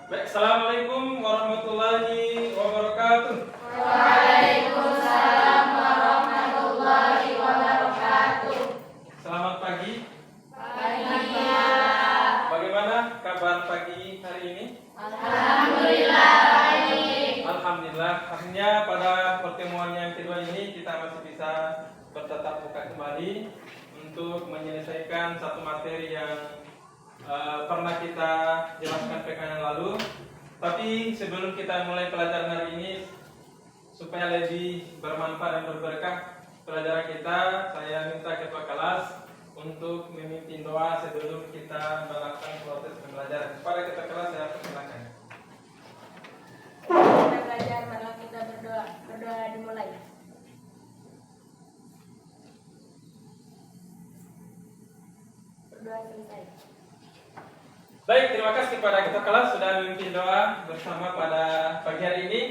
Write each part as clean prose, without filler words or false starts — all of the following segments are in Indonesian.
Baik, Assalamualaikum warahmatullahi wabarakatuh. Waalaikumsalam warahmatullahi wabarakatuh. Selamat pagi. Pagi. Bagaimana kabar pagi hari ini? Alhamdulillah baik. Alhamdulillah. Akhirnya pada pertemuan yang kedua ini kita masih bisa bertatap muka kembali untuk menyelesaikan satu materi yang pernah kita jelaskan pekan yang lalu. Tapi sebelum kita mulai pelajaran hari ini, supaya lebih bermanfaat dan berberkah pelajaran kita, saya minta ketua kelas untuk memimpin doa sebelum kita melakukan proses pembelajaran. Kepada ketua kelas saya persilakan. Kita belajar, marilah kita berdoa. Berdoa dimulai. Berdoa selesai. Baik, terima kasih kepada ketua kelas sudah memimpin doa bersama pada pagi hari ini.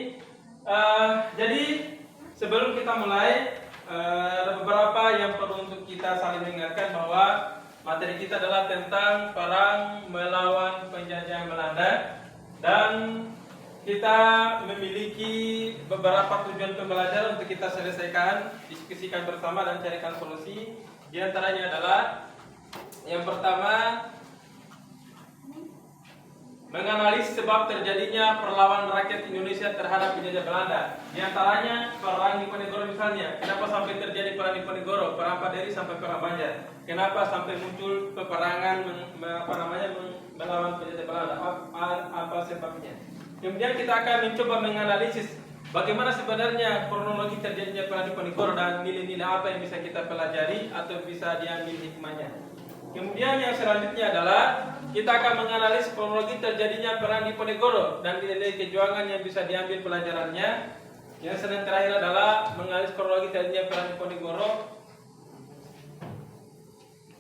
Jadi sebelum kita mulai, ada beberapa yang perlu untuk kita saling mengingatkan bahwa materi kita adalah tentang perang melawan penjajah Belanda, dan kita memiliki beberapa tujuan pembelajaran untuk kita selesaikan, diskusikan bersama dan carikan solusi. Di antaranya adalah yang pertama, menganalisis sebab terjadinya perlawanan rakyat Indonesia terhadap penjajah Belanda. Di antaranya perang Diponegoro misalnya. Kenapa sampai terjadi perang Diponegoro, perang Paderi sampai perang Banjar? Kenapa sampai muncul peperangan melawan penjajah Belanda? Apa sebabnya? Kemudian kita akan mencoba menganalisis bagaimana sebenarnya kronologi terjadinya perang Diponegoro dan nilai-nilai apa yang bisa kita pelajari atau bisa diambil hikmahnya. Kemudian yang selanjutnya adalah kita akan menganalisis kronologi terjadinya perang Diponegoro dan nilai kejuangan yang bisa diambil pelajarannya. Yang terakhir adalah menganalisis kronologi terjadinya perang Diponegoro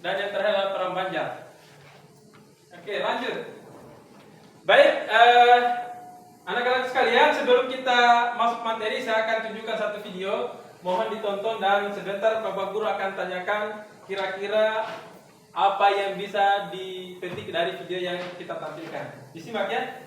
dan yang terakhir adalah perang Banjar. Oke, lanjut. Baik, anak-anak sekalian, sebelum kita masuk materi, saya akan tunjukkan satu video. Mohon ditonton dan sebentar Bapak Guru akan tanyakan kira-kira apa yang bisa dipetik dari video yang kita tampilkan. Disimak ya.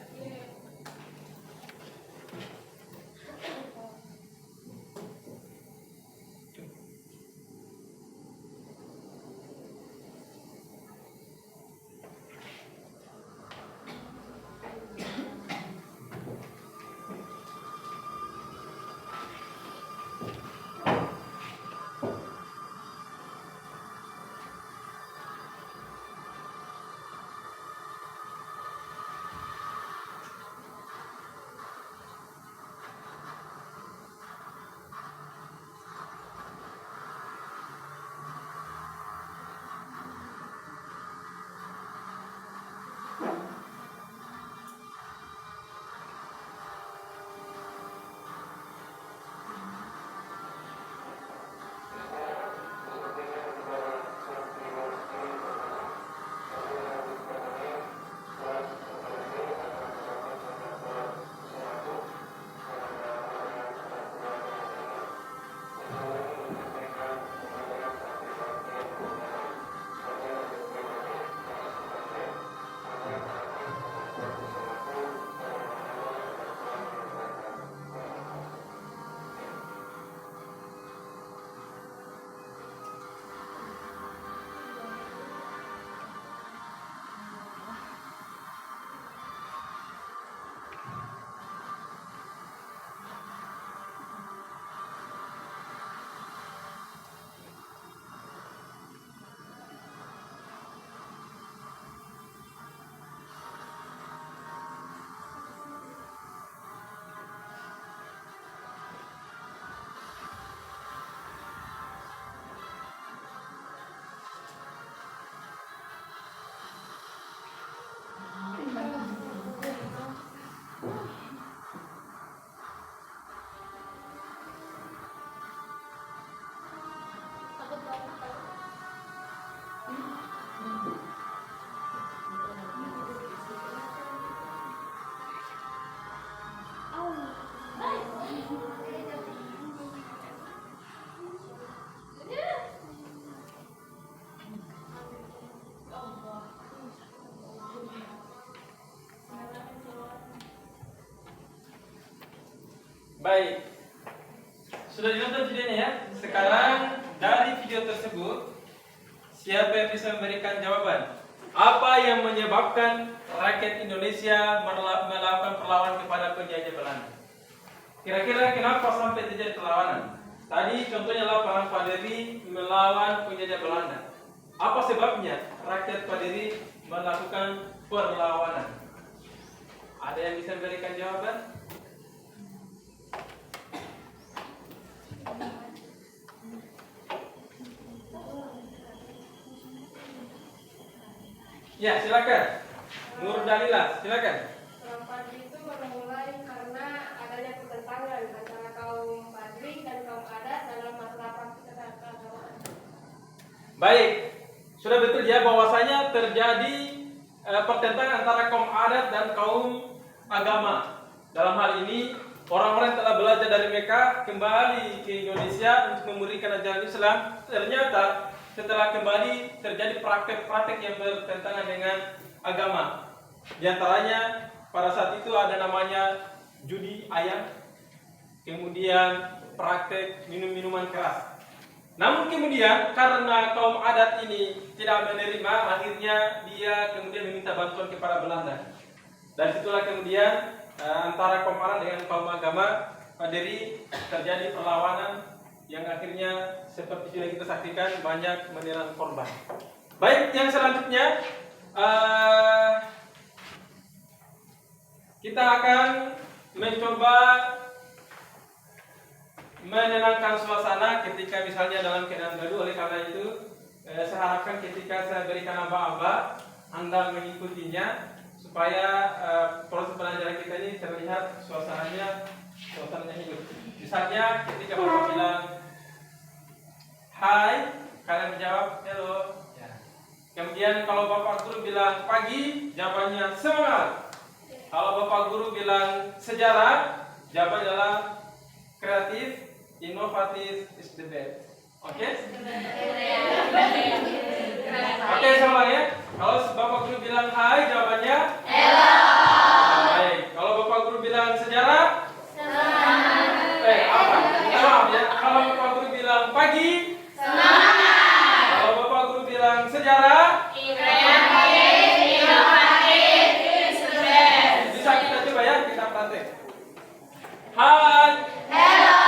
Baik. Sudah ditonton videonya ya? Sekarang dari video tersebut siapa yang bisa memberikan jawaban? Apa yang menyebabkan rakyat Indonesia melakukan perlawanan kepada penjajah Belanda? Kira-kira kenapa sampai terjadi perlawanan? Tadi contohnya adalah perang Paderi melawan penjajah Belanda. Apa sebabnya rakyat Paderi melakukan perlawanan? Ada yang bisa memberikan jawaban? Ya, silakan. Nur Dalila, silakan. Perang Padri itu bermulai karena adanya pertentangan antara kaum Padri dan kaum adat dalam masalah praktik keagamaan. Baik, sudah betul ya bahwasanya terjadi pertentangan antara kaum adat dan kaum agama. Dalam hal ini orang-orang yang telah belajar dari Mekah kembali ke Indonesia untuk memberikan ajaran Islam. Ternyata setelah kembali terjadi praktek-praktek yang bertentangan dengan agama. Di antaranya pada saat itu ada namanya judi ayam, kemudian praktek minum-minuman keras. Namun kemudian karena kaum adat ini tidak menerima, akhirnya dia kemudian meminta bantuan kepada Belanda. Dan situlah kemudian antara kaum adat dengan kaum agama Paderi terjadi perlawanan yang akhirnya seperti sudah kita saksikan banyak menelan korban. Baik, yang selanjutnya kita akan mencoba menenangkan suasana ketika misalnya dalam keadaan gaduh. Oleh karena itu saya harapkan ketika saya berikan aba-aba Anda mengikutinya supaya proses pelajaran kita ini terlihat suasananya hidup. Misalnya ketika Bapak bilang hai, kalian menjawab hello. Ya. Kemudian kalau Bapak Guru bilang pagi, jawabannya semangat. Kalau Bapak Guru bilang sejarah, jawabannya adalah kreatif, inovatif is the best. Oke? Oke, sama ya. Kalau Bapak Guru bilang hai, jawabannya hello. Baik. Kalau Bapak Guru bilang sejarah, apa? Maaf ya. Kalau Bapak Guru bilang pagi, semangat. Kalau Bapak Guru bilang sejarah, kreatif, inovatif, bisa kita coba ya, kita praktek. Hai, hello.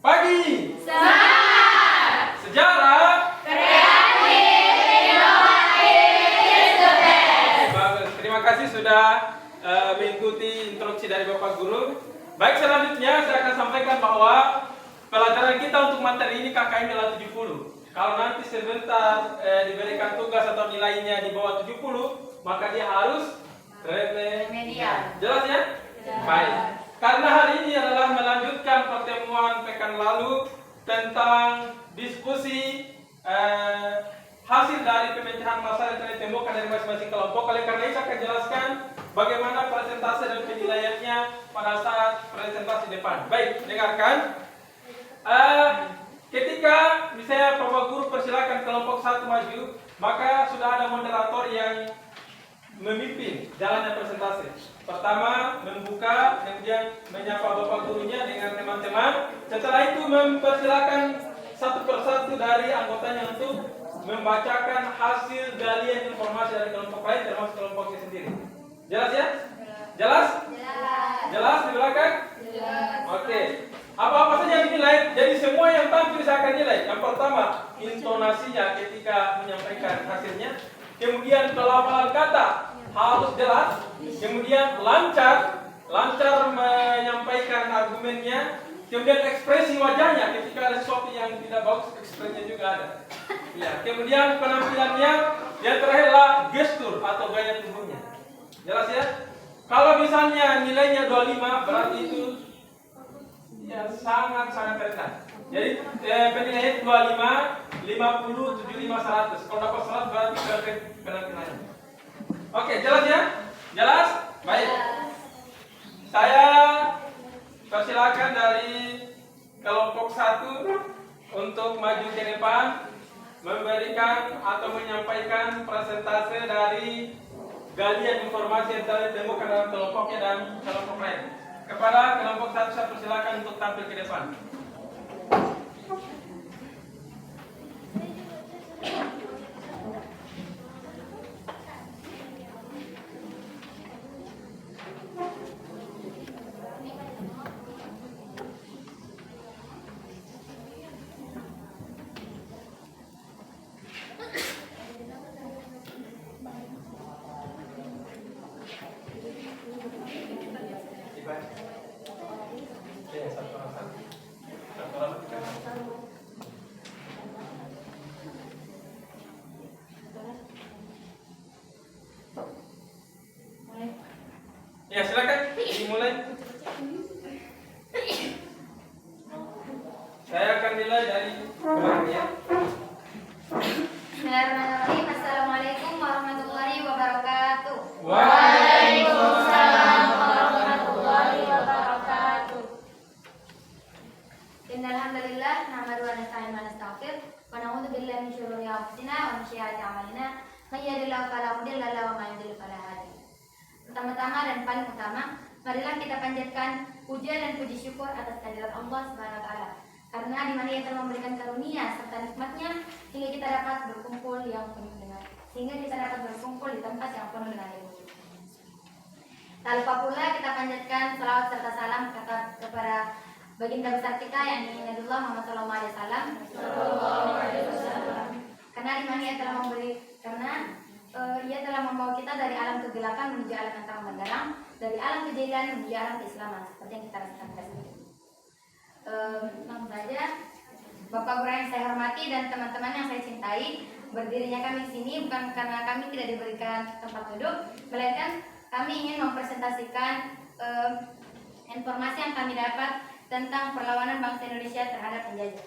Pagi, semangat. Sejarah, kreatif, inovatif, bagus. Terima kasih sudah mengikuti instruksi dari Bapak Guru. Baik, selanjutnya saya akan sampaikan bahwa pelajaran kita untuk materi ini KKM adalah 70. Kalau nanti sebentar diberikan tugas atau nilainya di bawah 70, maka dia harus remedial. Jelas ya? Baik. Karena hari ini adalah melanjutkan pertemuan pekan lalu tentang diskusi hasil dari pemecahan masalah yang telah ditemukan dari masing-masing kelompok. Oleh karena itu saya akan jelaskan bagaimana presentasi dan penilaiannya pada saat presentasi depan. Baik, dengarkan. Ketika misalnya Bapak Guru persilakan kelompok 1 maju, maka sudah ada moderator yang memimpin jalannya presentasi. Pertama membuka, kemudian menyapa Bapak Gurunya dengan teman-teman. Setelah itu mempersilakan satu persatu dari anggotanya untuk membacakan hasil galian informasi dari kelompok lain termasuk kelompoknya sendiri. Jelas ya? Jelas? Jelas di belakang? Oke. Apa-apa saja yang dinilai, jadi semua yang tampil saya akan nilai. Yang pertama, intonasinya ketika menyampaikan hasilnya. Kemudian pelafalan kata harus jelas. Kemudian lancar menyampaikan argumennya. Kemudian ekspresi wajahnya ketika ada sesuatu yang tidak bagus, ekspresinya juga ada. Ya, kemudian penampilannya, yang terakhir adalah gestur atau gaya tubuhnya. Jelas ya? Kalau misalnya nilainya 25, berarti itu ya sangat rendah. Jadi penilaian 25, 50, 75, 100. Kalau dapat 100 berarti perfect penampilannya. Oke, jelas ya? Jelas? Baik. Saya persilakan dari kelompok 1 untuk maju ke depan memberikan atau menyampaikan presentase dari galian informasi yang telah ditemukan dalam kelompoknya dan kelompok lain. Kepala kelompok 1 saya persilakan untuk tampil ke depan. Ya silakan dimulai. Saya akan nilai dari belakang ya. Bismillahirrahmanirrahim. Assalamualaikum warahmatullahi wabarakatuh. Waalaikumsalam warahmatullahi wabarakatuh. Innal hamdalillah nahmaduhu wa nasta'inu wa nastaghfiruh wa na'udzu billahi min syururi anfusina wa min sayyiati a'malina. May yahdihillahu fala mudilla lahu wa may yudlil fala hadiya lahu. Pertama-tama dan paling utama, marilah kita panjatkan puja dan puji syukur atas kehadirat Allah Subhanahu wa taala. Karena di mana Ia telah memberikan karunia serta nikmat-Nya hingga kita dapat berkumpul di tempat yang penuh dengan ilmu. Tak lupa pula kita panjatkan salawat serta salam kepada baginda besar kita yakni Nabiullah Muhammad SAW. Karena di mana Ia telah membawa kita dari alam kegelapan menuju alam yang terang benderang, dari alam kejahilan menuju alam keislaman seperti yang kita rasakan hari ini. Langsung saja, Bapak Guru yang saya hormati dan teman-teman yang saya cintai, berdirinya kami di sini bukan karena kami tidak diberikan tempat duduk, melainkan kami ingin mempresentasikan informasi yang kami dapat tentang perlawanan bangsa Indonesia terhadap penjajah.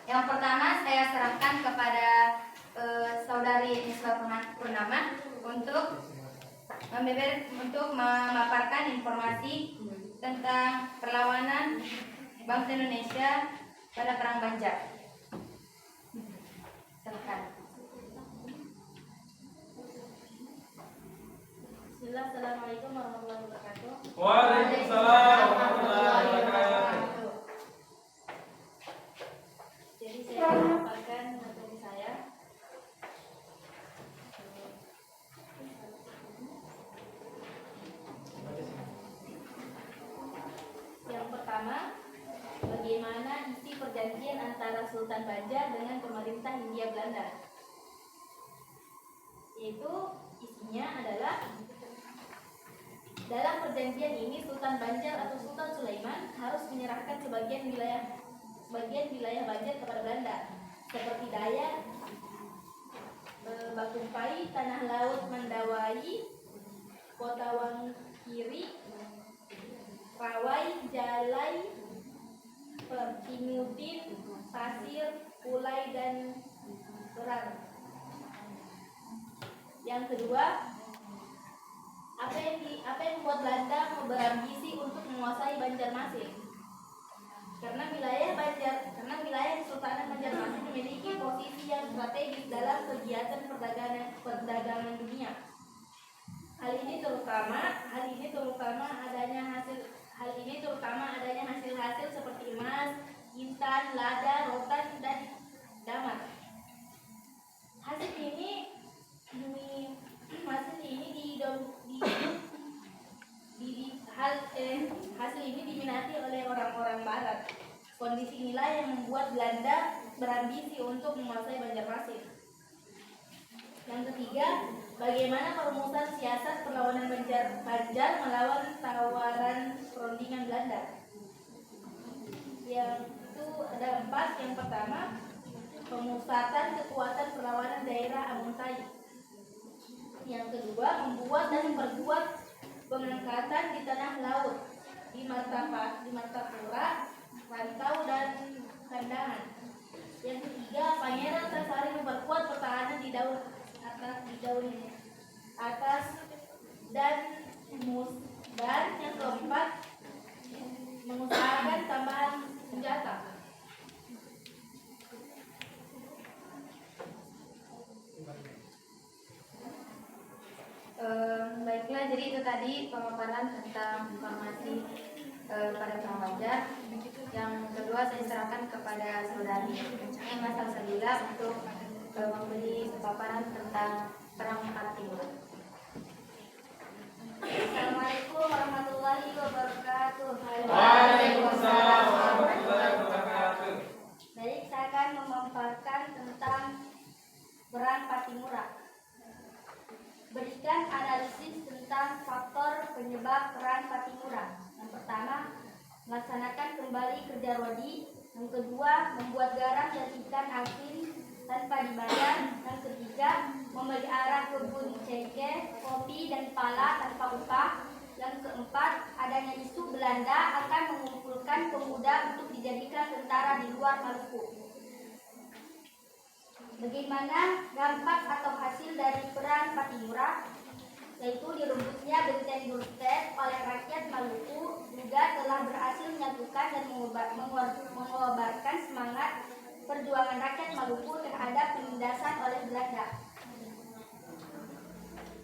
Yang pertama saya serahkan kepada Saudari Misbah Purnama untuk memaparkan informasi tentang perlawanan bangsa Indonesia pada Perang Banjar. Silakan. Bismillah, Assalamualaikum warahmatullahi wabarakatuh. Waalaikumsalam warahmatullahi wabarakatuh. Jadi saya akan memaparkan materi saya. Yang pertama, bagaimana isi perjanjian antara Sultan Banjar dengan pemerintah Hindia Belanda? Yaitu isinya adalah dalam perjanjian ini Sultan Banjar atau Sultan Sulaiman harus menyerahkan sebagian wilayah Banjar kepada Belanda seperti Dayak, Bakumpai, Tanah Laut Mandawai, Kota Wangkiri, Rawai, Jalai, Pertimutin, Pasir, Kulai, dan Berang. Yang kedua, apa yang membuat Belanda berambisi untuk menguasai Banjarmasin? Karena wilayah Kesultanan Banjarmasin memiliki posisi yang strategis dalam kegiatan perdagangan dunia. Hal ini terutama adanya hasil-hasil seperti emas, intan, lada, rotan, dan damar. Hasil ini diminati oleh orang-orang Barat. Kondisi inilah yang membuat Belanda berambisi untuk menguasai Banjarmasin. Yang ketiga, bagaimana perumusan siasat perlawanan Banjar melawan tawaran perundingan Belanda? Yang itu ada 4. Yang pertama, pemusatan kekuatan perlawanan daerah Amuntai. Yang kedua, membuat dan memperkuat pengangkatan di tanah laut, di Martapura, Rantau, dan Kandangan. Yang ketiga, Pangeran Antasari memperkuat pertahanan di daun atas dan yang keempat, mengusahakan tambahan senjata. Baiklah, Baiklah, jadi itu tadi pemaparan tentang informasi pada Perang Banjar. Yang kedua saya serahkan kepada saudari Mas Salsabila untuk memberi paparan tentang Perang Timur. Assalamualaikum warahmatullahi wabarakatuh. Waalaikumsalam warahmatullahi wabarakatuh. Baik, saya akan memaparkan tentang Perang Patimura. Berikan analisis tentang faktor penyebab Perang Patimura. Yang pertama, melaksanakan kembali kerja rodi. Yang kedua, membuat garam dan ikan asin tanpa dibayar. Yang ketiga, memelihara kebun cengkeh, kopi, dan pala tanpa upah. Yang keempat, adanya isu Belanda akan mengumpulkan pemuda untuk dijadikan tentara di luar Maluku. Bagaimana dampak atau hasil dari Perang Patimura? Yaitu direbutnya Benteng Burset oleh rakyat Maluku juga telah berhasil menyatukan dan mengobarkan semangat perjuangan rakyat Maluku terhadap penindasan oleh Belanda.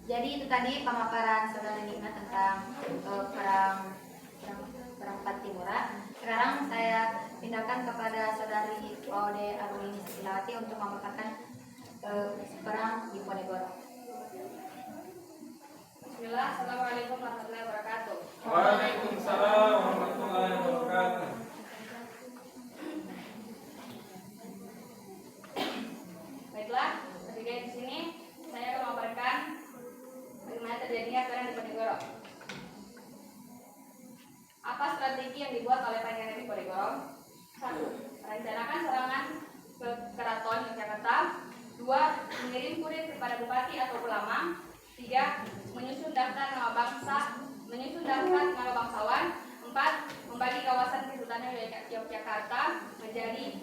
Jadi itu tadi pemaparan saudara Nina tentang perang Patimura. Sekarang saya pindahkan kepada saudari Ode Arulini Silawati untuk memaparkan perang di Ponegoro. Bismillah, Assalamualaikum warahmatullahi wabarakatuh. Waalaikumsalam warahmatullahi wabarakatuh. Baiklah, ketika di sini saya akan memaparkan bagaimana terjadinya perang di Ponegoro. Apa strategi yang dibuat oleh Pangeran Diponegoro? 1. Merencanakan serangan ke Keraton Yogyakarta. 2. Mengirim kurir kepada bupati atau ulama. 3. Menyusun daftar nama bangsawan. 4. Membagi kawasan Kesultanan Yogyakarta menjadi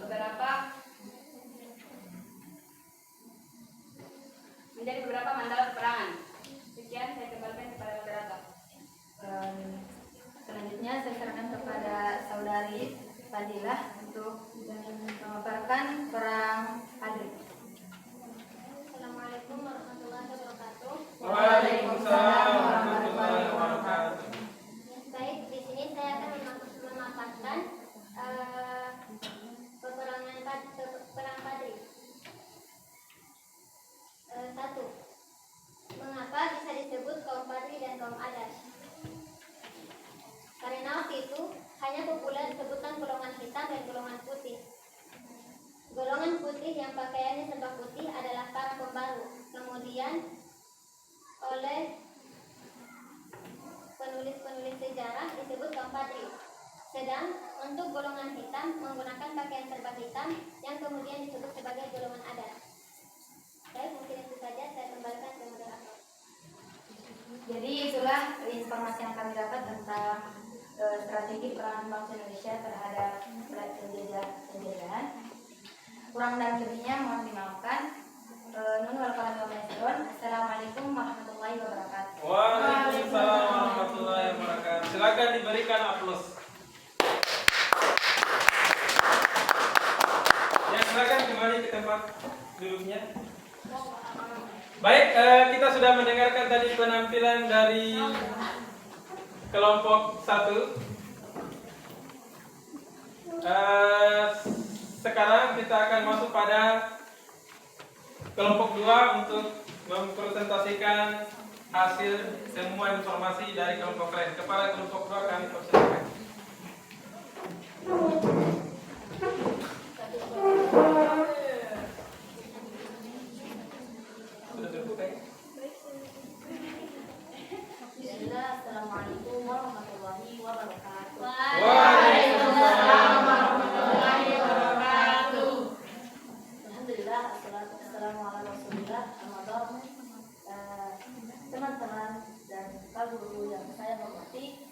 beberapa mandal peperangan. Sekian, saya kembalikan kepada moderator. Selanjutnya saya serahkan kepada saudari Fadilah untuk memaparkan perang Adri. Assalamualaikum warahmatullahi wabarakatuh. Waalaikumsalam warahmatullahi wabarakatuh. Baik, di sini saya akan memaparkan perang Padri. 1. Mengapa bisa disebut kaum Padri dan kaum Adat? Karena waktu itu hanya populer sebutan golongan hitam dan golongan putih. Golongan putih yang pakaiannya serba putih adalah para pembaru. Kemudian oleh penulis-penulis sejarah disebut kaum Padri. Sedang untuk golongan hitam menggunakan pakaian serba hitam yang kemudian disebut sebagai golongan adat. Baik, mungkin itu saja, saya kembalikan ke moderator. Jadi itulah informasi yang kami dapat tentang strategi perang bangsa Indonesia terhadap penjajahan. Kurang dan lebihnya mohon dimaafkan. Assalamualaikum warahmatullahi wabarakatuh. Waalaikumsalam warahmatullahi wabarakatuh. Silakan diberikan aplaus. Ya, silakan kembali ke tempat duduknya. Baik, kita sudah mendengarkan tadi penampilan dari kelompok 1. Sekarang kita akan masuk pada kelompok 2 untuk mempresentasikan hasil semua informasi dari kelompok lain. Kepala kelompok 2 kami persilakan. Assalamualaikum warahmatullahi wabarakatuh. Waalaikumsalam warahmatullahi wabarakatuh. Alhamdulillah, assalatu wassalamu ala rasulillah. Teman-teman dan Pak Guru yang saya hormati,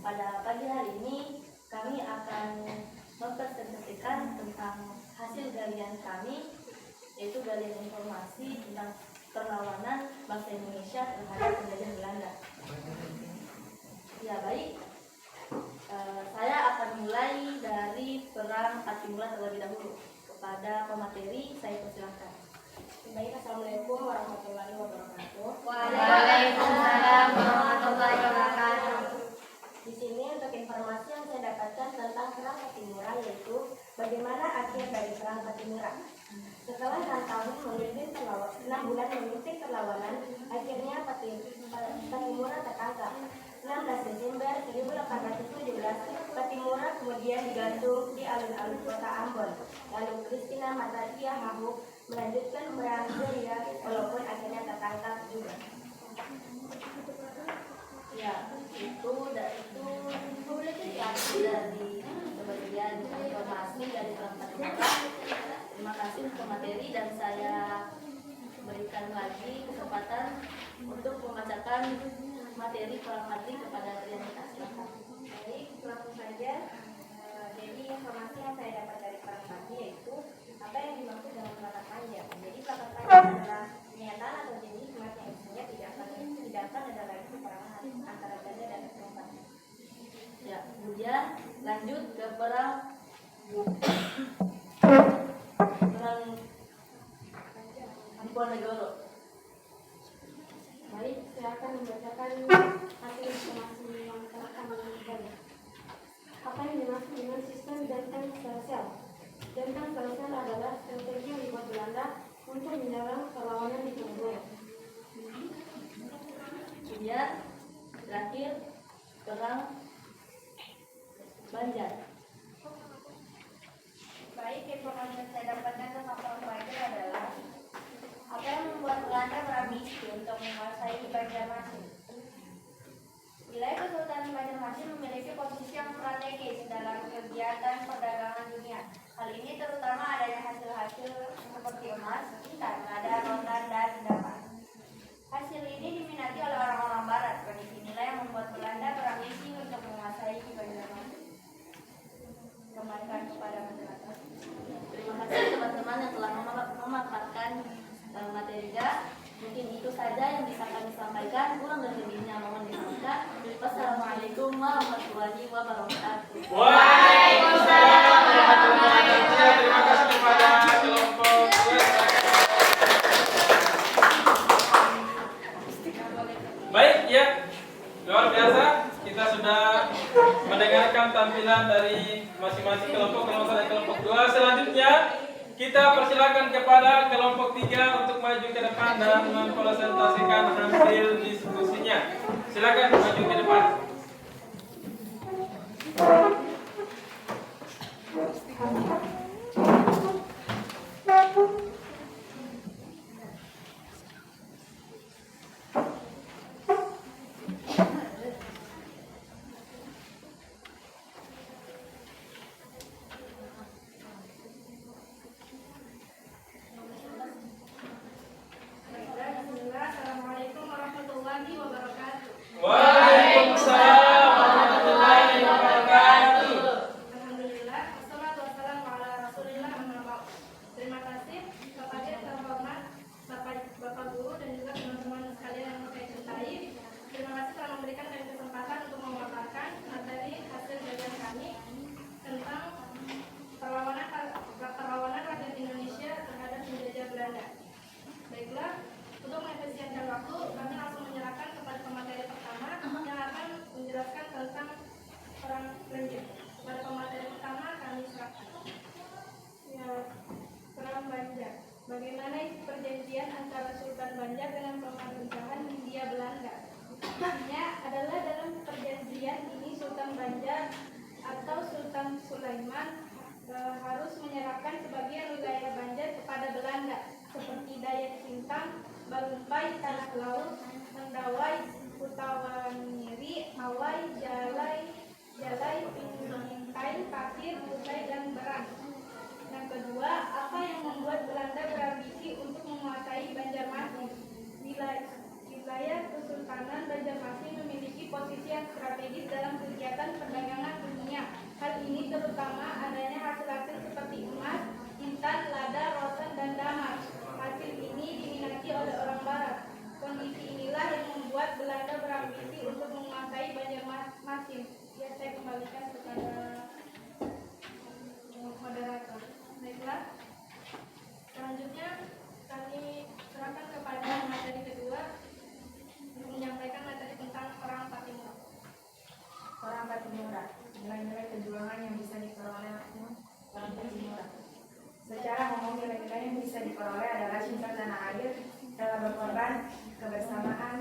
pada pagi hari ini kami akan mempresentasikan tentang hasil galian kami, yaitu galian informasi tentang perlawanan bangsa Indonesia terhadap penjajah Belanda. Ya baik, saya akan mulai dari perang Patimura terlebih dahulu. Kepada pemateri saya persilahkan. Baik, Assalamualaikum warahmatullahi wabarakatuh. Waalaikumsalam lalu kota Ambon. Lalu Christina Matatia Mahmud melanjutkan memerangi gerilya walaupun akhirnya tertangkap juga. Ya, itu dari sebagian informasi dari kelompok kita. Terima kasih untuk materi dan saya berikan lagi kesempatan untuk membacakan materi kurang lebih kepada kalian kita. Silakan. Baik, langsung saja. Jadi informasi yang saya dapat dari Perang Panji yaitu apa yang dimaksud dengan pelakat panjang. Jadi pelakat panjang adalah pernyataan atau jenis emas yang isinya tidak akan ada lagi peperangan antara Belanda dan Eropa. Ya, kemudian lanjut ke perang Diponegoro. Baik, saya akan membacakan hasil informasi yang telah kami berikan. Apa yang dimaksud dengan sistem Danten sel-sel? Danten sel-sel adalah strategi yang dibuat Belanda untuk menyerang perlawanan di Ponegoro. Kemudian terakhir perang Banjar. Baik, informasi yang saya dapatkan tentang perang Banjar adalah apa yang membuat Belanda berambisi untuk menguasai Banjarmasin. Wilayah Kesultanan Banjarmasin memiliki posisi yang strategis dalam kegiatan perdagangan dunia. Hal ini terutama adanya hasil-hasil seperti emas, tanah, rotan, dan endapan. Hasil ini diminati oleh orang-orang Barat. Kondisi inilah yang membuat Belanda berambisi untuk menguasai Banjarmasin. Kembalikan kepada masyarakat. Terima kasih teman-teman yang telah memaparkan materi kita. Mungkin itu saja yang bisa kami sampaikan. Kurang dan lebihnya mohon dimaafkan. Wassalamualaikum warahmatullahi wabarakatuh. Waalaikumsalam warahmatullahi wabarakatuh. Terima kasih kepada kelompok baik ya, luar biasa. Kita sudah mendengarkan tampilan dari masing-masing kelompok 1 dan kelompok 2. Selanjutnya kita persilakan kepada kelompok 3 untuk maju ke depan dan mempresentasikan hasil diskusinya. Silakan maju ke depan. Assalamualaikum warahmatullahi wabarakatuh. Waalaikumsalam warahmatullahi wabarakatuh. Alhamdulillah, wassalatu wassalamu ala rasulillah, amma ba'd. Terima kasih kepada yang terhormat Bapak Guru dan juga teman-teman sekalian yang saya cintai. Terima kasih telah memberikan kami kesempatan untuk memaparkan materi hasil kajian kami tentang perlawanan rakyat Indonesia terhadap penjajah Belanda. Baiklah, untuk mengefisienkan waktu, kami langsung menyerahkan kepada pemateri pertama yang akan menjelaskan tentang perang Banjar. Pada pemateri pertama kami serahkan. Ya, perang Banjar. Bagaimana isi perjanjian antara Sultan Banjar dengan pemerintahan Hindia Belanda? Intinya adalah dalam perjanjian ini Sultan Banjar atau Sultan Sulaiman harus menyerahkan sebagian wilayah Banjar kepada Belanda seperti Dayak Sintang, Balumpai, Tanah Laut, Mendawai, Kutawaniri, Mawai, Jalai, Pingintai, Pasir, Kutai, dan Berang. Yang kedua, apa yang membuat Belanda berambisi untuk menguasai Banjarmasin? Wilayah Kesultanan Banjarmasin memiliki posisi yang strategis dalam kegiatan perdagangan dunia. Hal ini terutama adanya hasil-hasil seperti emas, intan, lada, rotan, dan damar. Hasil ini diminati oleh orang Barat. Kondisi inilah yang membuat Belanda berambisi untuk menguasai Banjarmasin. Ya, saya kembalikan kepada moderator. Baiklah. Selanjutnya kami serahkan kepada materi kedua untuk menyampaikan materi tentang perang Patimura. Perang Patimura, nilai-nilai perjuangan yang bisa diperoleh perang Patimura. Secara umum nilai-nilai yang bisa diperoleh adalah cinta tanah air, rela berkorban, kebersamaan,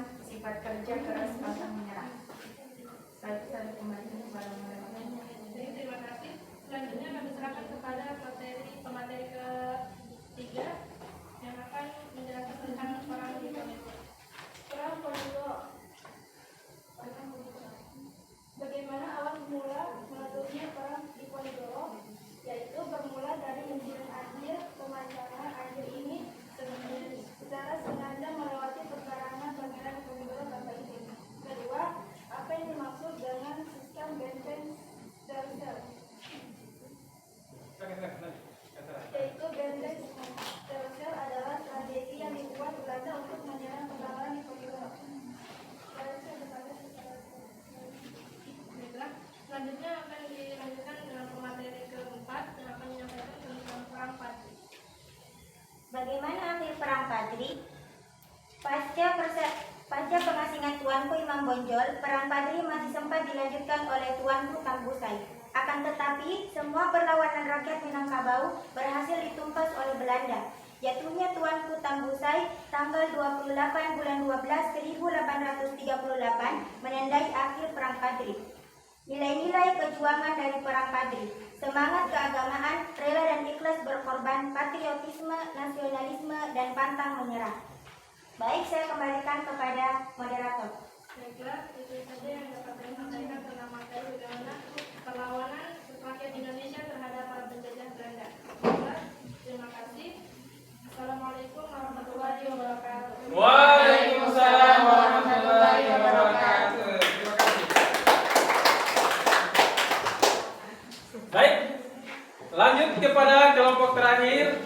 Pasca pengasingan Tuanku Imam Bonjol, perang Padri masih sempat dilanjutkan oleh Tuanku Tambusai. Akan tetapi, semua perlawanan rakyat Minangkabau berhasil ditumpas oleh Belanda. Jatuhnya Tuanku Tambusai tanggal 28 bulan 12 1838 menandai akhir perang Padri. Nilai-nilai kejuangan dari perang Padri, semangat keagamaan, rela dan ikhlas berkorban, patriotisme, nasionalisme, dan pantang menyerah. Baik, saya kembalikan kepada moderator. Baiklah, itu saja yang dapat saya sampaikan tentang materi bagaimana perlawanan rakyat Indonesia terhadap para penjajah Belanda. Baiklah, terima kasih. Assalamualaikum warahmatullahi wabarakatuh. Waalaikumsalam warahmatullahi wabarakatuh. Terima kasih. Baik, lanjut kepada kelompok terakhir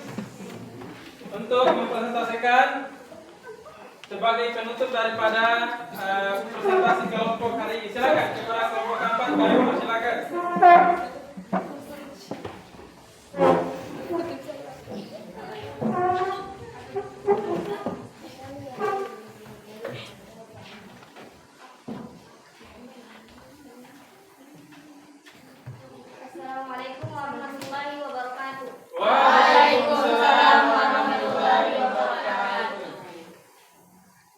untuk mempresentasikan sebagai penutup daripada presentasi kelompok hari ini. Silakan kepada kelompok keempat, kami silakan. Assalamualaikum warahmatullahi wabarakatuh. Waalaikumsalam warahmatullahi wabarakatuh.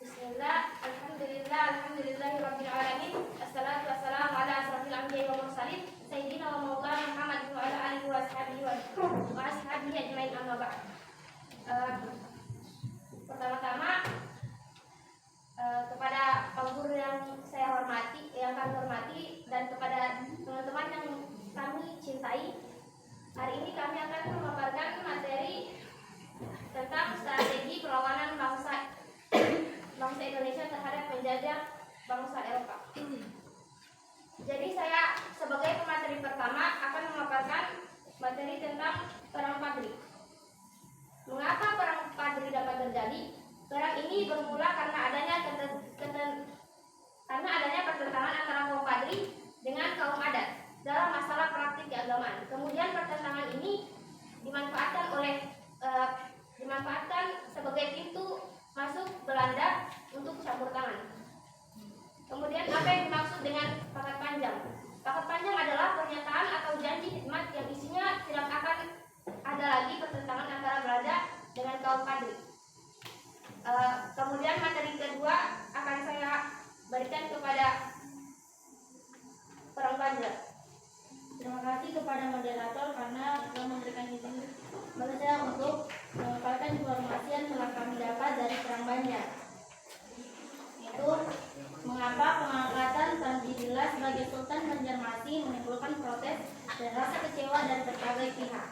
Bismillah, alhamdulillahirabbil alamin. Assalatu wassalamu ala asrofil anbiya'i wal mursalin sayyidina wa maulana Muhammad wa ala alihi wa ashabihi ajmain, amma ba'd. Pertama-tama kepada Pak Guru yang saya hormati, yang kami hormati, dan kepada teman-teman yang kami cintai, hari ini kami akan memaparkan materi tentang strategi perlawanan bangsa Indonesia terhadap penjajah bangsa Eropa. Jadi saya sebagai pemateri pertama akan memaparkan materi tentang perang Padri. Mengapa perang Padri dapat terjadi? Perang ini bermula karena adanya pertentangan antara kaum Padri dengan kaum adat dalam masalah praktik keagamaan. Kemudian pertentangan ini dimanfaatkan sebagai pintu masuk Belanda untuk campur tangan. Kemudian apa yang dimaksud dengan pakat panjang? Pakat panjang adalah pernyataan atau janji khidmat yang isinya tidak akan ada lagi pertentangan antara Belanda dengan kaum Padri. Kemudian materi kedua akan saya berikan kepada perang panjang. Terima kasih kepada moderator karena telah memberikan izin bagi saya untuk memaparkan informasi yang telah kami dapat dari perang Banjar. Itu mengapa pengangkatan Sandidila sebagai Sultan Banjarmasin menimbulkan protes dan rasa kecewa dari berbagai pihak.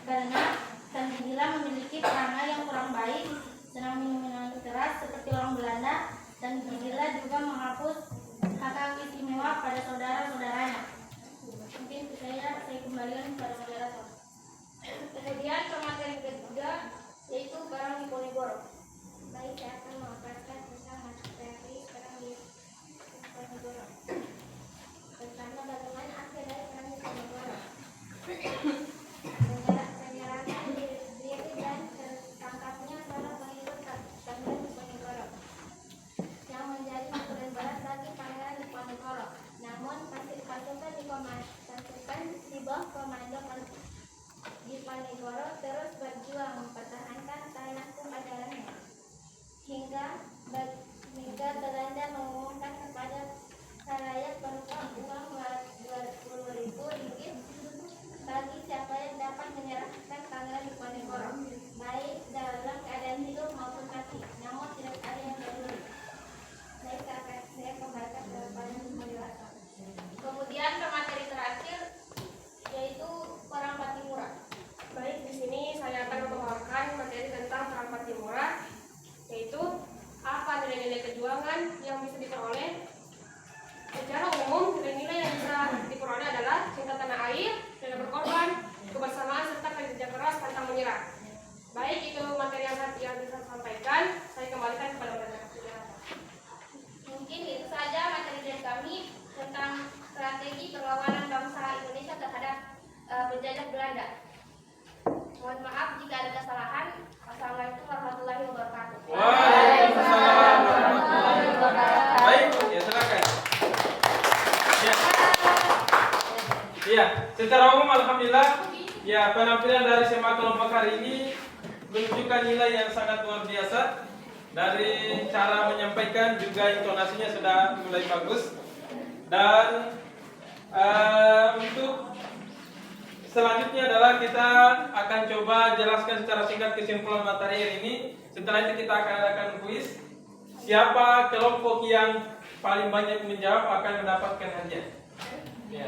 Karena Sandidila memiliki perangai yang kurang baik, senang minum minuman keras seperti orang Belanda, dan Sandidila juga menghapus hak istimewa pada saudara-saudaranya. Mungkin saya kembalikan kepada moderator. Kemudian pemateri ketiga yaitu perang Diponegoro. Baik, saya akan memaparkan tentang materi perang Diponegoro. Pertama, bagaimana akhir dari perang Diponegoro? Penyerangan diri dan tertangkapnya para pengikut Pangeran Diponegoro yang menjadi aturan berat bagi Pangeran Diponegoro. Namun pasukan di bawah komando Diponegoro terus berjuang mempertahankan tanah keadaannya hingga Belanda mengumumkan kepada khalayak berupa uang 20.000 ringgit bagi siapa yang dapat menyerahkan Pangeran Diponegoro, baik dalam keadaan hidup maupun mati. Namun tidak ada yang peduli. Saya kembalikan kepada moderator. Kemudian pemateri terakhir yaitu perang Patimura. Baik, di sini saya akan memaparkan materi tentang perang Patimura, yaitu apa nilai-nilai kejuangan yang bisa diperoleh. Secara umum, nilai-nilai yang bisa diperoleh adalah cinta tanah air, rela berkorban, kebersamaan, serta kerja keras pantang menyerah. Baik, itu materi yang bisa saya sampaikan. Saya kembalikan kepada moderator. Mungkin itu saja materi dari kami tentang strategi perlawanan bangsa Indonesia terhadap penjajah Belanda. Mohon maaf jika ada kesalahan. Wassalamualaikum warahmatullahi wabarakatuh. Waalaikumsalam warahmatullahi Iya, secara umum alhamdulillah ya penampilan dari SMA kelompok hari ini menunjukkan nilai yang sangat luar biasa. Dari cara menyampaikan juga intonasinya sudah mulai bagus. Dan untuk selanjutnya adalah kita akan coba jelaskan secara singkat kesimpulan materi hari ini. Setelah itu kita akan adakan kuis. Siapa kelompok yang paling banyak menjawab akan mendapatkan hadiah. Ya.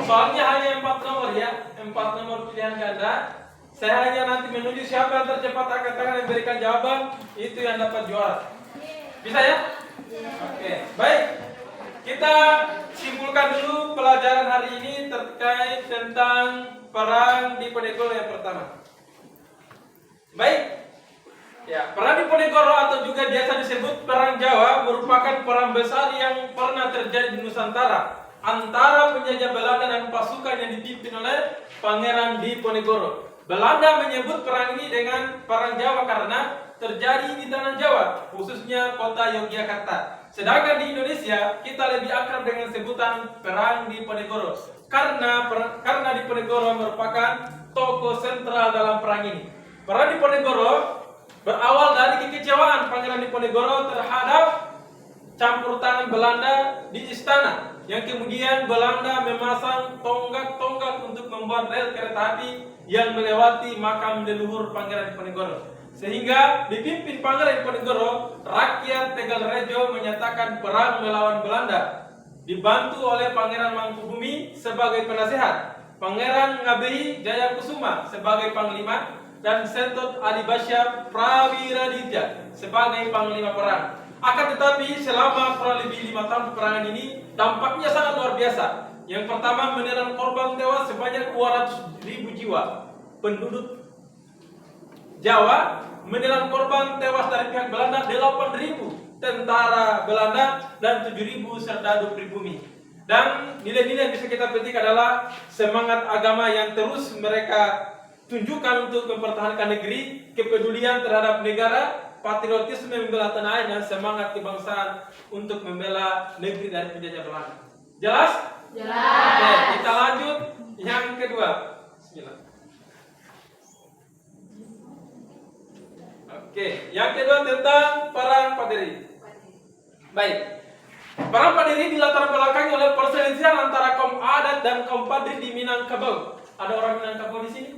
Soalnya hanya 4 nomor ya, 4 nomor pilihan ganda. Saya hanya nanti menuju siapa yang tercepat angkat tangan yang berikan jawaban, itu yang dapat juara. Bisa ya? Oke, baik. Kita simpulkan dulu pelajaran hari ini terkait tentang perang Diponegoro yang pertama. Baik. Ya, perang Diponegoro atau juga biasa disebut perang Jawa merupakan perang besar yang pernah terjadi di Nusantara antara penjajah Belanda dan pasukan yang dipimpin oleh Pangeran Diponegoro. Belanda menyebut perang ini dengan perang Jawa karena terjadi di tanah Jawa, khususnya kota Yogyakarta. Sedangkan di Indonesia kita lebih akrab dengan sebutan perang Diponegoro karena Diponegoro merupakan tokoh sentral dalam perang ini. Perang Diponegoro berawal dari kekecewaan Pangeran Diponegoro terhadap campur tangan Belanda di istana, yang kemudian Belanda memasang tonggak-tonggak untuk membuat rel kereta api yang melewati makam leluhur Pangeran Diponegoro. Sehingga dipimpin Pangeran Diponegoro, rakyat Tegal Rejo menyatakan perang melawan Belanda, dibantu oleh Pangeran Mangkubumi sebagai penasehat, Pangeran Ngabeyi Jayakusuma sebagai panglima, dan Sentot Adibasya Prawiraditya sebagai panglima perang. Akan tetapi selama kurang lebih 5 tahun peperangan ini dampaknya sangat luar biasa. Yang pertama, menelan korban tewas sebanyak 200.000 jiwa. Penduduk Jawa menelan korban tewas dari pihak Belanda 8.000 tentara Belanda dan 7.000 serdadu pribumi. Dan nilai-nilai yang bisa kita petik adalah semangat agama yang terus mereka tunjukkan untuk mempertahankan negeri, kepedulian terhadap negara, patriotisme membela tanah air, dan semangat kebangsaan untuk membela negeri dari penjajah Belanda. Jelas? Jelas. Oke, kita lanjut yang kedua. Bismillah. Oke, yang kedua tentang perang Paderi. Baik. Perang Paderi dilatar belakangi oleh perselisihan antara kaum adat dan kaum Padri di Minangkabau. Ada orang Minangkabau di sini?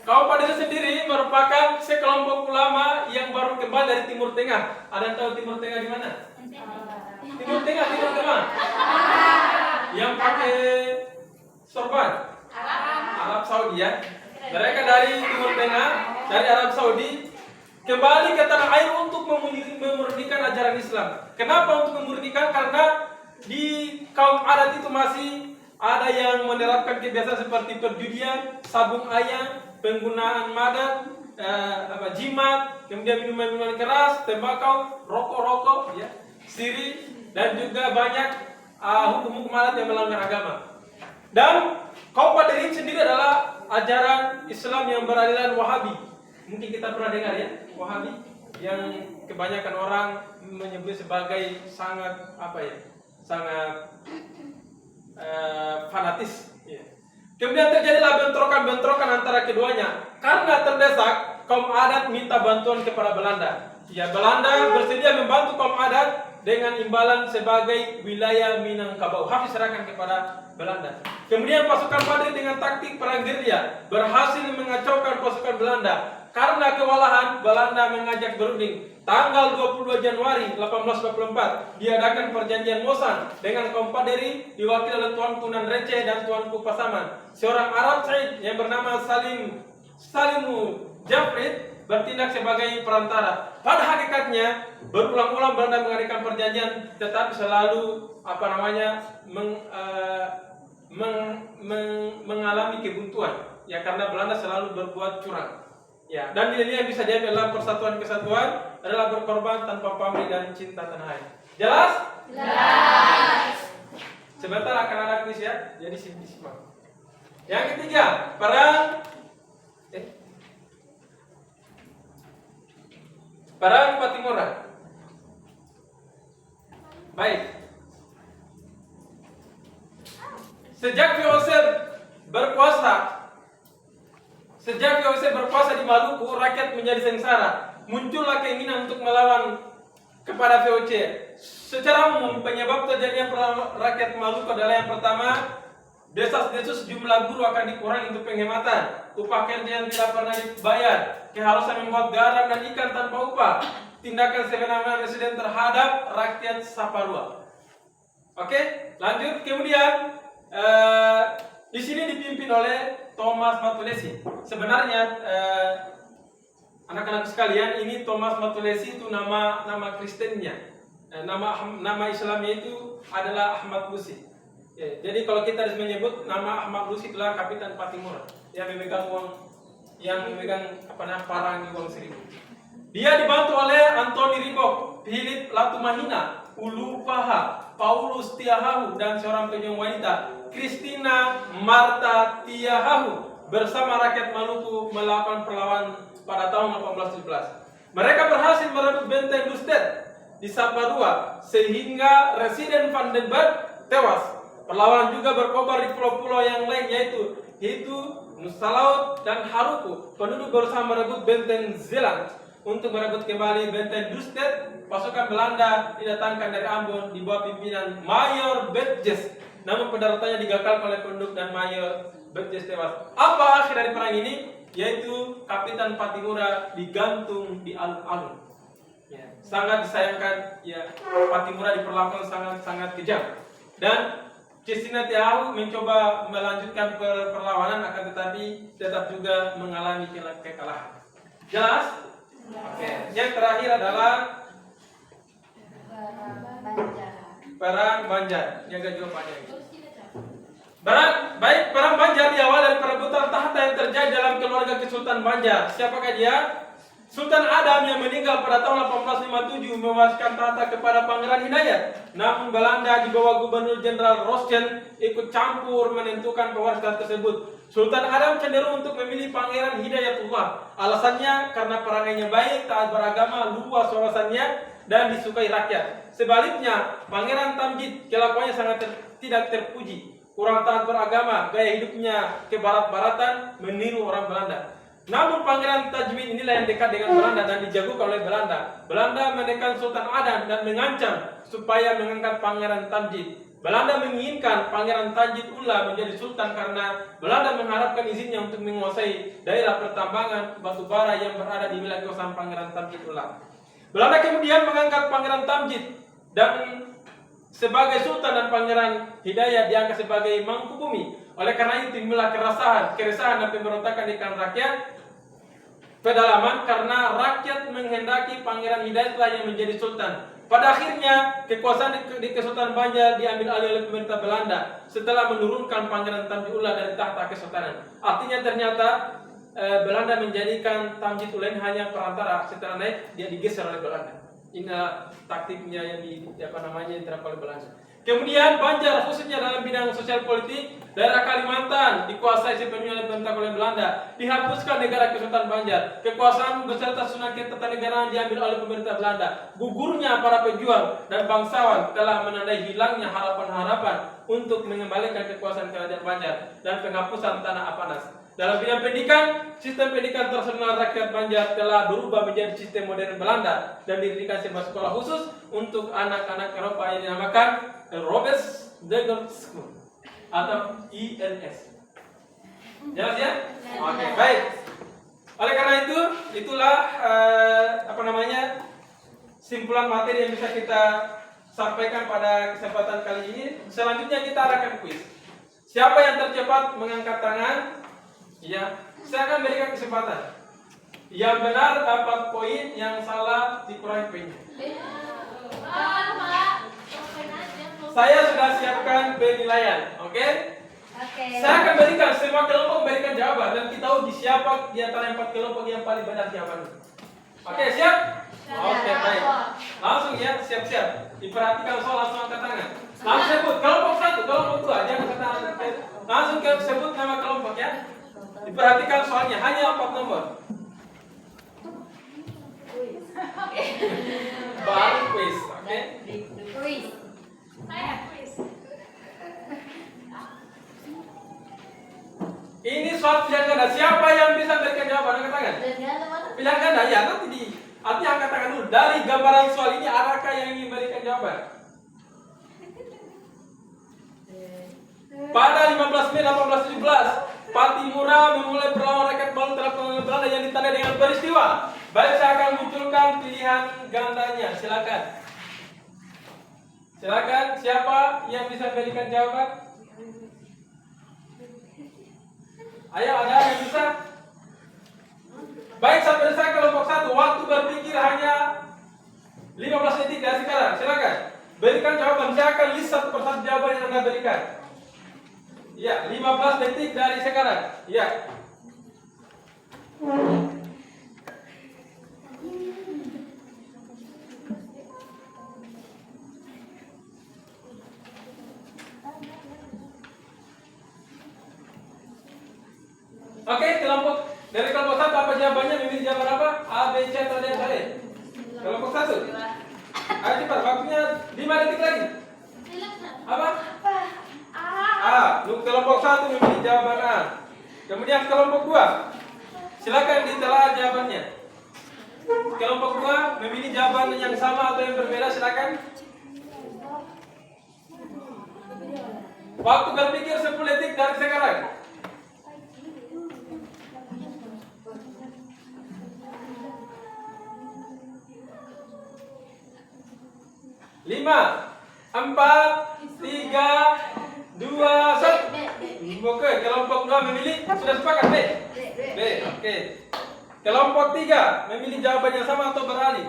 Kaum Padri sendiri merupakan sekelompok ulama yang baru kembali dari Timur Tengah. Ada yang tahu Timur Tengah di mana? Timur Tengah. Yang pakai sorban? Arab Saudi ya. Mereka dari Timur Tengah, dari Arab Saudi, kembali ke tanah air untuk memurnikan ajaran Islam. Kenapa untuk memurnikan? Karena di kaum adat itu masih ada yang menerapkan kebiasaan seperti perjudian, sabung ayam, penggunaan madat, jimat, kemudian minuman keras, tembakau, rokok, ya, siri, dan juga banyak hukum-hukum adat yang melanggar agama. Dan kaum Padri sendiri adalah ajaran Islam yang beraliran Wahabi. Mungkin kita pernah dengar ya, Wahabi, yang kebanyakan orang menyebut sebagai sangat fanatis. Kemudian terjadilah bentrokan antara keduanya. Karena terdesak, kaum adat minta bantuan kepada Belanda. Ya, Belanda bersedia membantu kaum adat dengan imbalan sebagai wilayah Minangkabau, harus diserahkan kepada Belanda. Kemudian pasukan Padri dengan taktik perang gerilya berhasil mengacaukan pasukan Belanda. Karena kewalahan, Belanda mengajak berunding. Tanggal 22 Januari 1844 diadakan perjanjian Mosan dengan kaum Padri diwakili oleh Tuanku Nanrece dan Tuanku Pasaman. Seorang Arab Said yang bernama Salimu Jafrid bertindak sebagai perantara. Pada hakikatnya berulang-ulang Belanda mengadakan perjanjian, tetapi selalu mengalami kebuntuan. Ya, karena Belanda selalu berbuat curang. Ya, dan nilai yang bisa diambil dalam persatuan kesatuan adalah berkorban tanpa pamrih dan cinta tanah air. Jelas? Jelas. Sebentar akan ada kuis ya, jadi simak. Yang ketiga, perang Patimura. Baik. Sejak VOC berkuasa di Maluku, rakyat menjadi sengsara. Muncullah keinginan untuk melawan kepada VOC. Secara umum, penyebab terjadinya perlawanan rakyat Maluku adalah yang pertama, desas-desus jumlah guru akan dikurangi untuk penghematan, upah kerja yang tidak pernah dibayar, keharusan membuat garam dan ikan tanpa upah, tindakan semena-mena presiden terhadap rakyat Saparua. Oke, lanjut. Kemudian di sini dipimpin oleh Thomas Matulesi. Sebenarnya anak-anak sekalian, ini Thomas Matulesi itu nama Kristennya. Nama Islamnya itu adalah Ahmad Lusi. Ya, jadi kalau kita menyebut nama Ahmad Lusi itulah Kapitan Patimura yang memegang parang uang 1000. Dia dibantu oleh Anthony Ribok, Philip Latumahina, Ulu Paha, Paulus Tiahahu, dan seorang pejuang wanita, Christina Marta Tiahahu, bersama rakyat Maluku melakukan perlawanan pada tahun 1817. Mereka berhasil merebut benteng Lustet di Saparua sehingga Residen Van den Berg tewas. Perlawanan juga berkobar di pulau-pulau yang lain, yaitu Nusa Laut dan Haruku. Penduduk berusaha merebut benteng Zeeland. Untuk merebut kembali benteng Lustet, pasukan Belanda didatangkan dari Ambon di bawah pimpinan Mayor Bertjes. Namun pendaраtannya digagalkan oleh penduduk dan Mayor Bertjes tewas. Apa akhir dari perang ini? Yaitu Kapitan Patimura digantung di alun-alun. Ya, sangat disayangkan, ya, Patimura diperlakukan sangat kejam. Dan Christina Tiahahu mencoba melanjutkan perlawanan, akan tetapi tetap juga mengalami kekalahan. Jelas? Oke. Yang terakhir adalah Perang Banjar. Jaga jawabannya. Perang Banjar diawali dari perebutan tahta yang terjadi dalam keluarga Kesultanan Banjar. Siapakah dia? Sultan Adam yang meninggal pada tahun 1857 mewariskan tahta kepada Pangeran Hidayat. Namun Belanda di bawah Gubernur Jenderal Roschen ikut campur menentukan pewaris tahta tersebut. Sultan Adam cenderung untuk memilih Pangeran Hidayatullah. Alasannya karena perangainya baik, taat beragama, luas wawasannya, dan disukai rakyat. Sebaliknya, Pangeran Tamjid kelakuannya sangat tidak terpuji. Kurang taat beragama, gaya hidupnya kebarat-baratan, meniru orang Belanda. Namun Pangeran Tajwid inilah yang dekat dengan Belanda dan dijagokan oleh Belanda. Belanda menekan Sultan Adam dan mengancam supaya mengangkat Pangeran Tamjid. Belanda menginginkan Pangeran Tajwid Ullah menjadi sultan karena Belanda mengharapkan izinnya untuk menguasai daerah pertambangan batu bara yang berada di wilayah kekuasaan Pangeran Tamjid Ullah. Belanda kemudian mengangkat Pangeran Tamjid dan sebagai sultan, dan Pangeran Hidayat diangkat sebagai mangku bumi. Oleh karena itu timbullah keresahan dan pemberontakan di kalangan rakyat pedalaman karena rakyat menghendaki Pangeran Hidayatlah yang menjadi sultan. Pada akhirnya kekuasaan di Kesultanan Banjar diambil alih oleh pemerintah Belanda setelah menurunkan Pangeran Tamjid Ullah dari tahta kesultanan. Artinya ternyata Belanda menjadikan Tamjid Ullah hanya perantara, setelah naik dia digeser oleh Belanda. Inilah taktiknya yang diterapkan oleh Belanda. Kemudian Banjar khususnya dalam bidang sosial politik, daerah Kalimantan dikuasai sepenuhnya oleh Belanda. Dihapuskan negara Kesultanan Banjar. Kekuasaan beserta Sunan Ketatanegaraan diambil oleh pemerintah Belanda. Gugurnya para pejuang dan bangsawan telah menandai hilangnya harapan-harapan untuk mengembalikan kekuasaan kerajaan Banjar dan penghapusan tanah Apanas. Dalam bidang pendidikan, sistem pendidikan tradisional rakyat Banjar telah berubah menjadi sistem modern Belanda dan didirikan sebuah sekolah khusus untuk anak-anak Eropa yang dinamakan Robert Degel School atau INS. Jelas ya? Oke, baik. Oleh karena itu, itulah simpulan materi yang bisa kita sampaikan pada kesempatan kali ini. Selanjutnya kita akan kuis. Siapa yang tercepat mengangkat tangan? Ya, saya akan berikan kesempatan. Yang benar dapat poin, yang salah dikurangi poinnya. Saya sudah siapkan penilaian, oke? Saya akan berikan, semua kelompok memberikan jawaban dan kita uji siapa di antara 4 kelompok yang paling benar jawabannya. Oke, siap? Oke, baik. Langsung ya, siap-siap. Diperhatikan soal, langsung angkat tangan. Langsung sebut kelompok 1, kelompok 2, jangan kata langsung sebut nama kelompok ya. Diperhatikan soalnya hanya 4 nomor. Baru quiz, oke? Kuis. Saya kuis. gambaran soal ini adakah yang ingin berikan jawaban? Pada 15 Mei 1817, Patimura memulai perlawanan rakyat baru terhadap pengelolaan Belanda yang ditandai dengan peristiwa. Baik, saya akan munculkan pilihan gandanya. Silakan. Silakan, siapa yang bisa berikan jawaban? Ayo, ada yang bisa? Baik, sampai selesai kelompok 1. Waktu berpikir hanya 15 detik dari sekarang. Silakan. Berikan jawaban. Saya akan list satu persatu jawaban yang Anda berikan. Ya, 15 detik dari sekarang. Ya. Oke, dari kelompok 1 apa jawabannya? Memilih jawaban apa? A, B, C atau D, D? Kelompok 1. Ayo cepat, waktunya 5 detik lagi. Apa? A. Kelompok 1 memilih jawaban A. Kemudian kelompok 2. Silakan ditelaah jawabannya. Kelompok 2 memilih jawaban yang sama atau yang berbeda, silakan. Waktu berpikir 10 detik dari sekarang. Lima, 4, 3, 2, 1. Oke, kelompok 2 memilih, sudah sepakat B? B, oke. Kelompok 3 memilih jawaban yang sama atau beralih?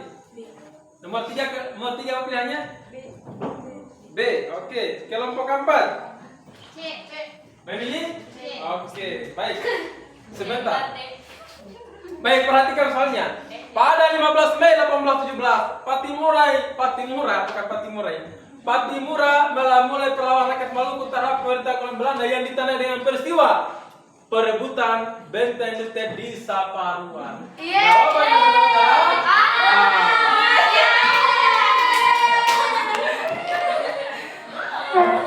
Nomor 3 apa pilihannya? B, oke. Kelompok 4 memilih? Oke, baik. Sebentar. Baik, perhatikan soalnya. Pada 15 Mei 1817, Patimura mulai perlawanan rakyat Maluku terhadap pemerintah kolonial Belanda yang ditandai dengan peristiwa perebutan benteng militer di Saparua. Jawaban yang benar.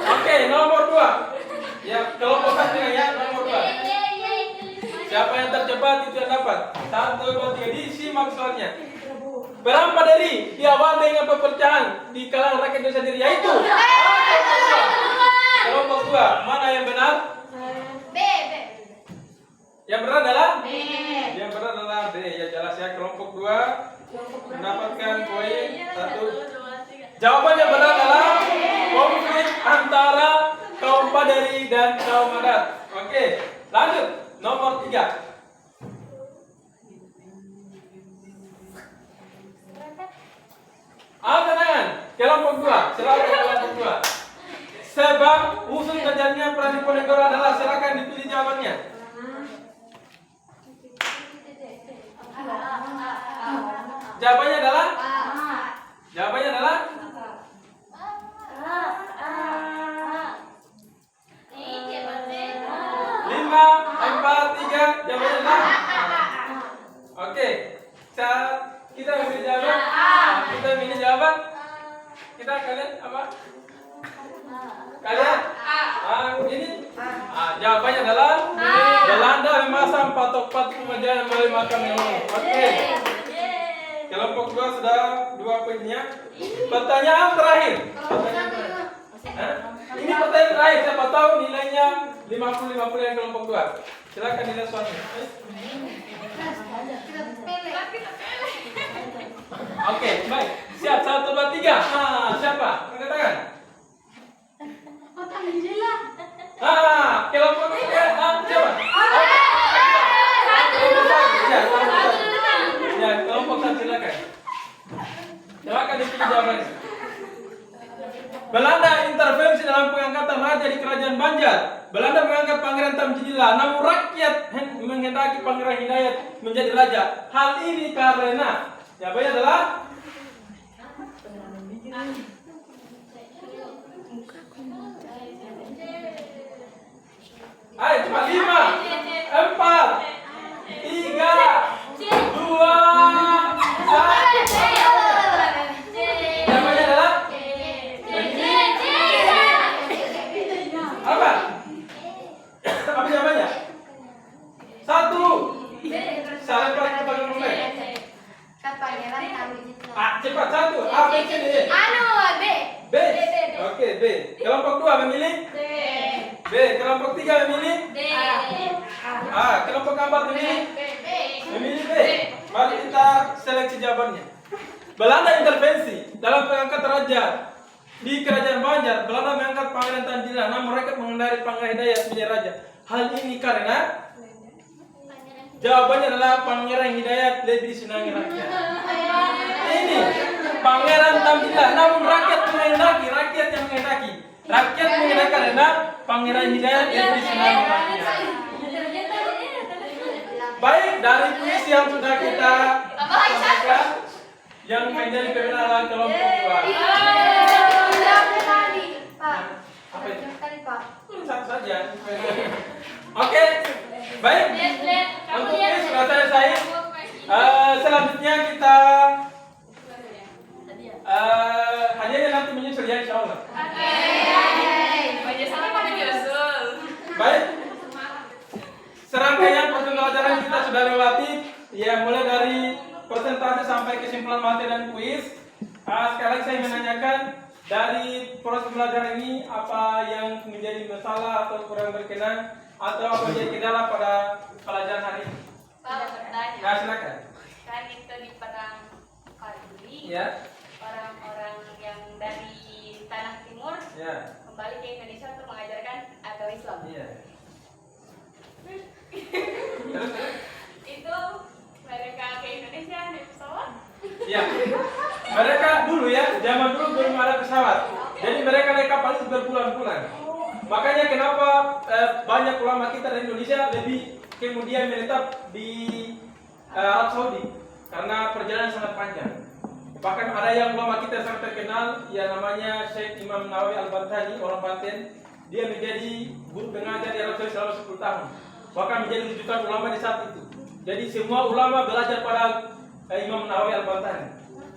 Oke, nomor 2. Ya, kelompok 1 ya, nomor 2. Siapa yang tercepat itu yang dapat. 1, 2, 3. Disimak soalnya. Berapa dari diawali dengan pepecahan di kalangan rakyat Indonesia sendiri, yaitu kelompok 2. Mana yang benar? B. Yang benar adalah B. Yang benar adalah B. Ya, jelas ya, kelompok 2 mendapatkan poin 1. Jawaban yang benar adalah konflik antara kaum Paderi dan kaum Adat. Oke, lanjut. Nomor 3. Tenang, kelompok 2. Silakan kelompok 2. Sebab usul terjadinya perang di Diponegoro adalah, silakan dipilih jawabannya. Jawabannya adalah? Jawabannya adalah? 5, 4, 3. Jawabannya adalah? Oke. Kita memilih jawaban. Kita memilih jawaban. Kalian apa? Kalian? Ini? Jawabannya adalah Belanda memasang patok-patok pemajaan melalui makam yang umum. Oke. Kelompok 2 sudah 2 poinnya. Pertanyaan terakhir. Ini pertanyaan terakhir. Siapa tahu nilainya 50-50 yang kelompok 2. Silakan nilai soalnya. Oke, baik. Siap, 1, 2, 3. Siapa? Angkat tangan. Kelompok 3. Siapa? Ya, kelompok 1 silakan. Silakan dipilih jawabannya. Belanda intervensi dalam pengangkatan raja di kerajaan Banjar. Belanda mengangkat Pangeran Tamjidillah, namun rakyat menghendaki Pangeran Hidayat menjadi raja. Hal ini karena jawabannya adalah ayo cepat. 5, 4, 3, 2, 1. Jawabannya adalah apa? Apa jawabannya? 1. Saya lempar kepada mulai. Pangeran Tamjidillah. Cepat. A, B, C, D, E. B. B. Oke, B. Kelompok 2 memilih D. B. Kelompok 3 memilih D. A. Kelompok 4 memilih memilih B. Mari kita seleksi jawabannya. Belanda intervensi dalam pengangkat raja di Kerajaan Banjar. Belanda mengangkat Pangeran Tandila, namun rakyat mengendari Pangeran Hidayat menjadi raja. Hal ini karena jawabannya adalah Pangeran Hidayat lebih disenangi rakyat. Ini Pangeran Tandila, namun rakyat menghendaki, rakyat yang menghendaki. Rakyat menghendaki karena Pangeran Hidayat lebih disenangi rakyat. Baik, dari puisi yang sudah kita sampaikan, yang menjadi pemenang kelompok 2. Apa itu? Satu saja. Oke, baik. Untuk ini sudah selesai. Selanjutnya kita hadiahnya nanti menyusul ya, insya Allah. Baik. Serangkaian pembelajaran kita sudah lewati, ya mulai dari presentasi sampai kesimpulan materi dan kuis. Sekali lagi saya menanyakan dari proses pembelajaran ini apa yang menjadi masalah atau kurang berkenan atau apa menjadi kendala pada pelajaran hari ini? Pak, bertanya. Ya, silakan. Kan itu di perang Karduri, Ya, orang-orang yang dari tanah timur ya, kembali ke Indonesia untuk mengajarkan agama Islam. iya. Terus, Itu mereka ke Indonesia naik pesawat. ya, mereka dulu ya, zaman dulu belum ada pesawat. Jadi mereka naik kapal itu berbulan-bulan. Makanya kenapa banyak ulama kita dari Indonesia lebih kemudian menetap di Arab Saudi karena perjalanan sangat panjang. Bahkan ada yang ulama kita sangat terkenal, ya namanya Syekh Imam Nawawi Al-Bantani, orang Banten. Dia menjadi guru pengajar di Arab Saudi selama 10 tahun. Bahkan menjadi rujukan ulama di saat itu. Jadi semua ulama belajar pada Imam Nawawi Al-Bantani.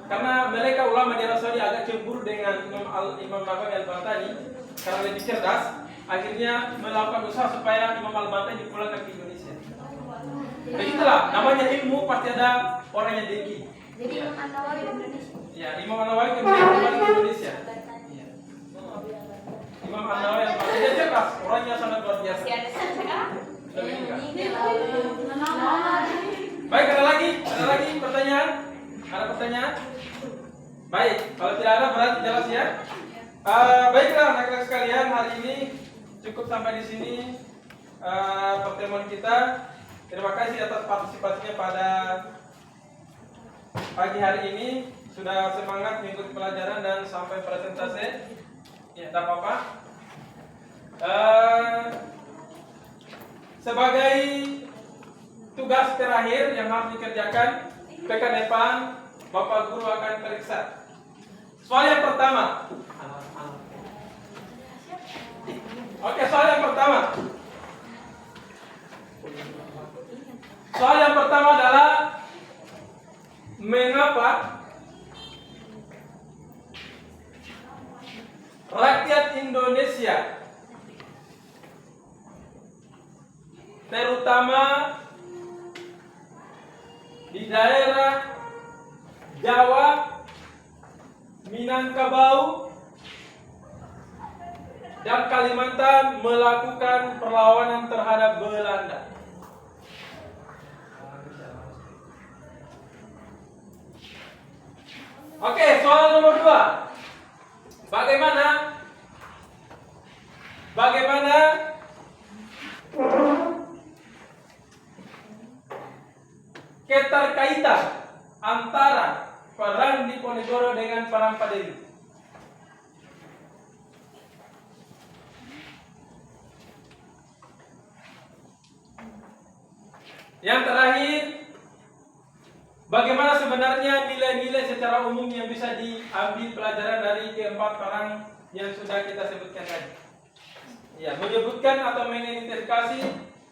Karena mereka ulama di Arab Saudi agak cemburu dengan Imam Nawawi Al-Bantani karena lebih cerdas, akhirnya melakukan usaha supaya Imam Al-Bantani dipulangkan ke Indonesia. Begitulah, namanya ilmu pasti ada orang yang dengki. Jadi Imam An-Nawawi di Indonesia. Ya, Imam An-Nawawi kemudian kembali ke Indonesia. Ya. Imam An-Nawawi Al-Bantani dia cerdas, orangnya sangat luar biasa. Masih ada sekarang? Sudah meninggal. Baik, ada lagi pertanyaan? Ada pertanyaan? Baik, kalau tidak ada berarti jelas ya. Baiklah anak-anak sekalian, hari ini cukup sampai di sini pertemuan kita. Terima kasih atas partisipasinya pada pagi hari ini. Sudah semangat mengikuti pelajaran dan sampai presentasi. Ya, tidak apa-apa. Sebagai tugas terakhir yang harus dikerjakan, pekan depan Bapak Guru akan periksa. Soal yang pertama. Oke, soal yang pertama. Soal yang pertama adalah mengapa rakyat Indonesia, terutama di daerah Jawa, Minangkabau, dan Kalimantan melakukan perlawanan terhadap Belanda. Oke, soal nomor 2. Bagaimana keterkaitan antara perang Diponegoro dengan perang Paderi? Yang terakhir, bagaimana sebenarnya nilai-nilai secara umum yang bisa diambil pelajaran dari keempat perang yang sudah kita sebutkan tadi? Ya, menyebutkan atau mengidentifikasi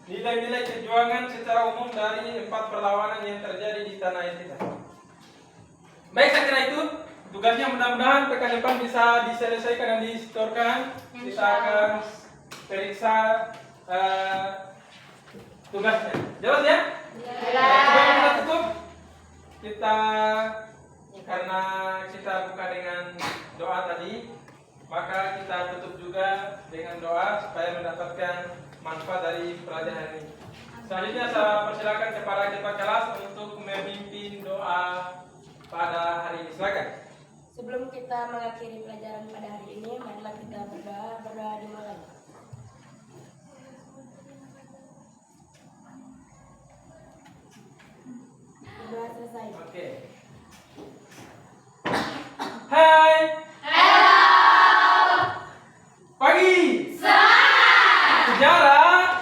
nilai-nilai perjuangan secara umum dari 4 perlawanan yang terjadi di tanah air kita. Baik, saya kira itu tugasnya. Mudah-mudahan pekan depan bisa diselesaikan dan disetorkan. Kita akan periksa tugasnya. Jelas ya? Jelas. Sebelum kita tutup, kita karena kita buka dengan doa tadi, maka kita tutup juga dengan doa supaya mendapatkan manfaat dari pelajaran ini. Selanjutnya saya persilakan kepada ketua kelas untuk memimpin doa pada hari ini. Silakan. Sebelum kita mengakhiri pelajaran pada hari ini, marilah kita berdoa dimulai. Berdoa selesai. Oke. Hai. Pagi. Sejarah.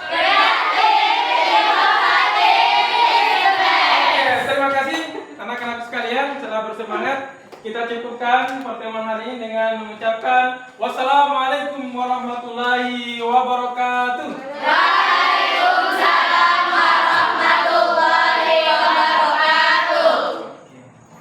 Oke, terima kasih anak-anak sekalian telah bersemangat. Kita cukupkan pertemuan hari ini dengan mengucapkan wassalamualaikum warahmatullahi wabarakatuh.